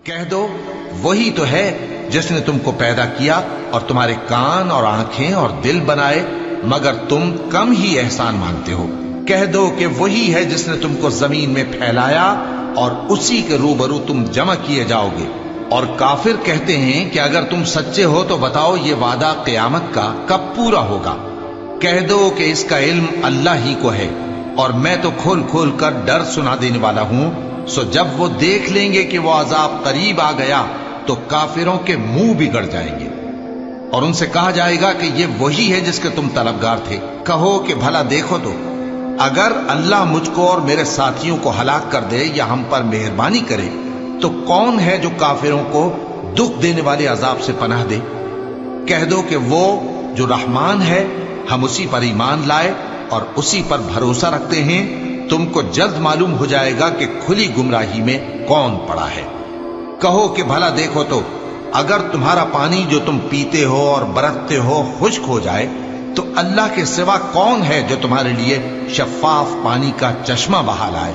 کہہ دو وہی تو ہے جس نے تم کو پیدا کیا اور تمہارے کان اور آنکھیں اور دل بنائے، مگر تم کم ہی احسان مانتے ہو۔ کہہ دو کہ وہی ہے جس نے تم کو زمین میں پھیلایا اور اسی کے روبرو تم جمع کیے جاؤ گے۔ اور کافر کہتے ہیں کہ اگر تم سچے ہو تو بتاؤ یہ وعدہ قیامت کا کب پورا ہوگا؟ کہہ دو کہ اس کا علم اللہ ہی کو ہے، اور میں تو کھول کھول کر ڈر سنا دینے والا ہوں۔ سو جب وہ دیکھ لیں گے کہ وہ عذاب قریب آ گیا تو کافروں کے منہ بگڑ جائیں گے، اور ان سے کہا جائے گا کہ یہ وہی ہے جس کے تم طلبگار تھے۔ کہو کہ بھلا دیکھو تو اگر اللہ مجھ کو اور میرے ساتھیوں کو ہلاک کر دے یا ہم پر مہربانی کرے تو کون ہے جو کافروں کو دکھ دینے والے عذاب سے پناہ دے؟ کہہ دو کہ وہ جو رحمان ہے، ہم اسی پر ایمان لائے اور اسی پر بھروسہ رکھتے ہیں۔ تم کو جلد معلوم ہو جائے گا کہ کھلی گمراہی میں کون پڑا ہے۔ کہو کہ بھلا دیکھو تو اگر تمہارا پانی جو تم پیتے ہو اور برتتے ہو خشک ہو جائے تو اللہ کے سوا کون ہے جو تمہارے لیے شفاف پانی کا چشمہ بہا لائے؟